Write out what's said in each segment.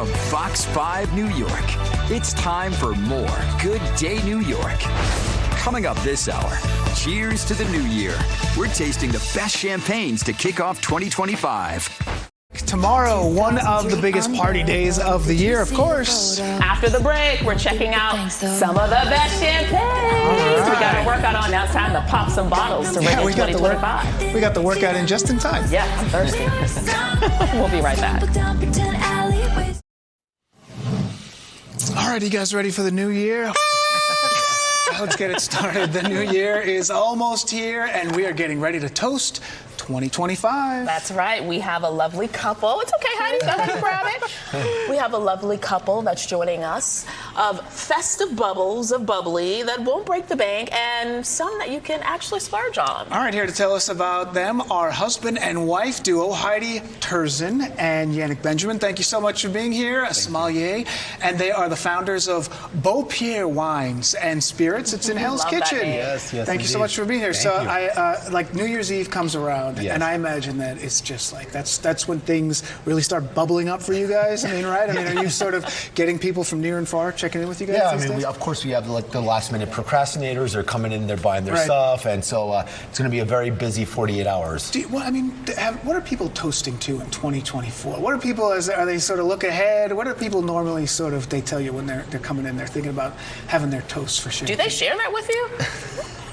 of Fox 5 New York. It's time for more Good Day New York. Coming up this hour, cheers to the new year. We're tasting the best champagnes to kick off 2025. Tomorrow, one of the biggest party days of the year, of course. After the break, we're checking out some of the best champagnes. Right. We got a workout on. Now it's time to pop some bottles to ready 2025. We got the workout in just in time. Yeah, I'm thirsty. We'll be right back. All right, you guys ready for the new year? Let's get it started. The new year is almost here, and we are getting ready to toast 2025. That's right. We have a lovely couple. It's okay, Heidi. Go ahead and grab it. We have a lovely couple that's joining us of festive bubbles of bubbly that won't break the bank and some that you can actually splurge on. All right, here to tell us about them are husband and wife duo, Heidi Turzyn and Yannick Benjamin. Thank you so much for being here, a sommelier. And they are the founders of Beaupierre Wines and Spirits. It's in Hell's Kitchen. Yes, Thank you so much for being here. Like New Year's Eve comes around. Yes. And I imagine that it's just like that's when things really start bubbling up for you guys. I mean, right? I mean, are you sort of getting people from near and far checking in with you guys? Yeah, I mean, of course we have like the last minute procrastinators. They're coming in, they're buying their stuff, and so it's going to be a very busy 48 hours. What are people toasting to in 2024? What are people? Are they sort of look ahead? What are people normally they tell you when they're coming in? They're thinking about having their toast for sure. Do they share that with you?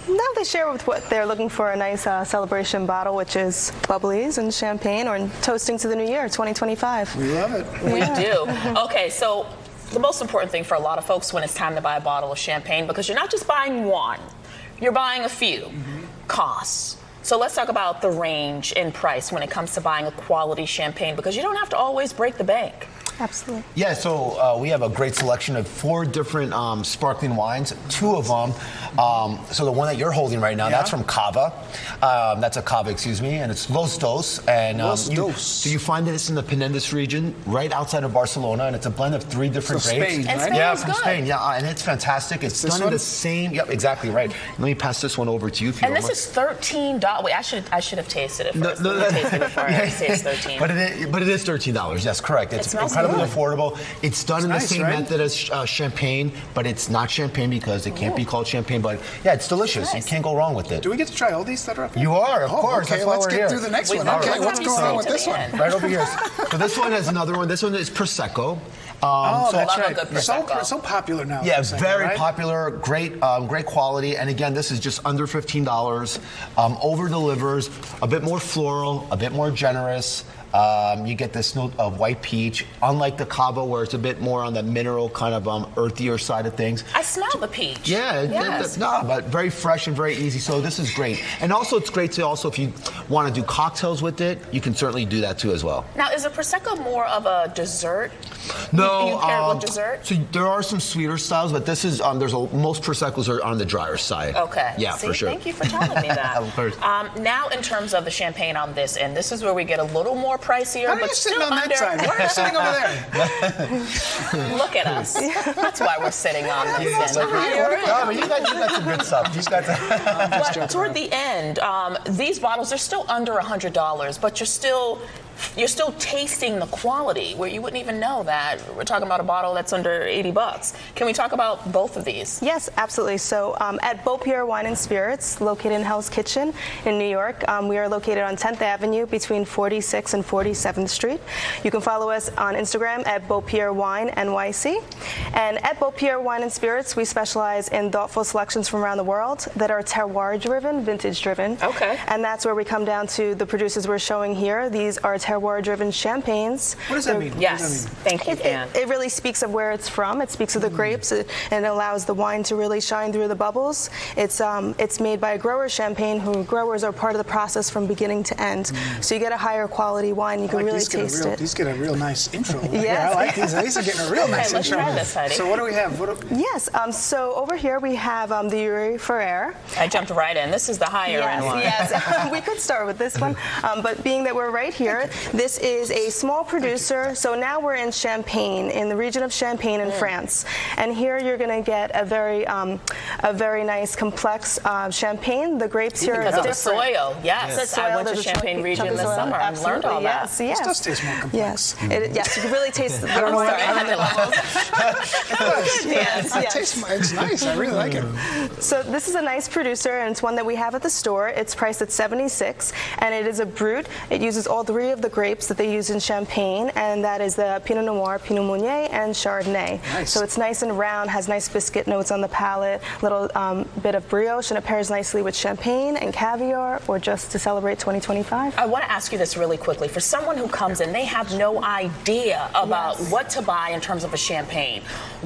No, they share with what they're looking for, a nice celebration bottle, which is bubblies and champagne, or toasting to the new year, 2025. We love it. We do. Okay, so the most important thing for a lot of folks when it's time to buy a bottle of champagne, because you're not just buying one, you're buying a few, costs. So let's talk about the range in price when it comes to buying a quality champagne, because you don't have to always break the bank. Absolutely. Yeah, so we have a great selection of 4 different sparkling wines, 2 of them. So the one that you're holding right now, that's from Cava. That's a Cava, and it's Los Dos. And so you find that it's in the Penedès region, right outside of Barcelona, and it's a blend of 3 different grapes. Spain, and right? Spain Yeah, is from good. Spain. Yeah, and it's fantastic. It's done in the same. Yep, exactly right. Let me pass this one over to you. And this is $13. Wait, I should have tasted it first. Let me taste it before I say it's $13. But it is $13. Yes, correct. It's incredibly affordable. It's done in the same method as champagne, but it's not champagne because it can't be called champagne. But yeah, it's delicious. You can't go wrong with it. Do we get to try all these that are up here? You are, of course. Okay, let's get through the next one. Okay, what's going on with this one? Right over here. So this one has another one. This one is Prosecco. That's right. Good Prosecco. So popular now. Yeah, it's very popular. Great quality. And again, this is just under $15. Over delivers. A bit more floral. A bit more generous. You get this note of white peach, unlike the Cava where it's a bit more on the mineral kind of earthier side of things. I smell the peach. Yeah, but very fresh and very easy. So this is great. And also it's great to if you want to do cocktails with it, you can certainly do that too as well. Now, is a Prosecco more of a dessert? No, you pair it with dessert? So there are some sweeter styles, but this is most Proseccos are on the drier side. Okay. Yeah, for sure. Thank you for telling me that. Of course. Now, in terms of the champagne on this end, this is where we get a little more pricier, How are but you still sitting on under. that side? Why are you sitting over there? Look at us. That's why we're sitting on this end. No, but you got some good stuff. You got But toward the end, these bottles are still under $100, but you're still tasting the quality where you wouldn't even know that we're talking about a bottle that's under $80. Can we talk about both of these? Yes, absolutely. So at Beaupierre Wine and Spirits, located in Hell's Kitchen in New York, we are located on 10th Avenue between 46th and 47th Street. You can follow us on Instagram at Beaupierre Wine NYC. And at Beaupierre Wine and Spirits, we specialize in thoughtful selections from around the world that are terroir-driven, vintage-driven. Okay. And that's where we come down to the producers we're showing here. These are terroir-driven champaigns. What does that mean? Yes. Thank you, Dan. It really speaks of where it's from. It speaks of the grapes, and it allows the wine to really shine through the bubbles. It's made by a grower champagne, who growers are part of the process from beginning to end. So you get a higher quality wine. You can really taste it. These get a real nice intro. Yes. I like these. These are getting a real nice let's intro. try this, Heidi. So what do we have? Yes. So over here we have the Uri Ferrer. I jumped right in. This is the higher end one. Yes. We could start with this one, but being that we're right here, This is a small producer. So now we're in Champagne, in the region of Champagne in France. And here you're going to get a very nice, complex champagne. The grapes here are different. Because of the soil, yes. I went to Champagne region this summer and learned all that. Yes, yes. This does taste more complex. Yes, you can really taste the I don't know what It's nice. I really like it. So this is a nice producer, and it's one that we have at the store. It's priced at $76, and it is a brut. It uses all three of the grapes that they use in Champagne, and that is the Pinot Noir, Pinot Meunier, and Chardonnay. Nice. So it's nice and round, has nice biscuit notes on the palate, little bit of brioche, and it pairs nicely with champagne and caviar, or just to celebrate 2025. I want to ask you this really quickly. For someone who comes in, they have no idea about what to buy in terms of a champagne.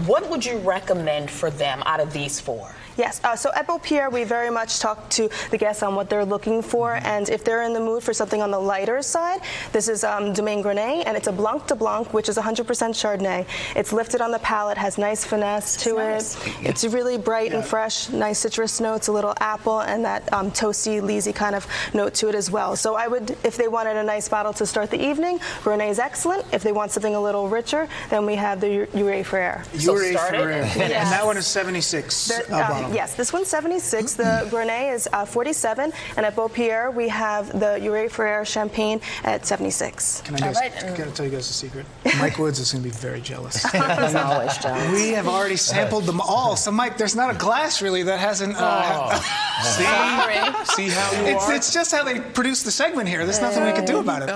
What would you recommend for them out of these four? Yes, so at Beaupierre, we very much talk to the guests on what they're looking for, and if they're in the mood for something on the lighter side, this is Domaine Grenet, and it's a Blanc de Blanc, which is 100% Chardonnay. It's lifted on the palate, has nice finesse to it. It's really bright and fresh, nice citrus notes, a little apple, and that toasty, leesy kind of note to it as well. So I would, if they wanted a nice bottle to start the evening, Grenet is excellent. If they want something a little richer, then we have the Ure Frere. Ure Frere. And that one is 76 a bottle. Yes, this one's 76. The Grenet is 47, and at Beaupierre we have the Ure Frere Champagne at 76. Can I gotta tell you guys a secret? Mike Woods is going to be very jealous. I'm always jealous. We have already sampled them all. So, Mike, there's not a glass really that hasn't. See how you are? It's just how they produce the segment here. There's nothing we can do about it.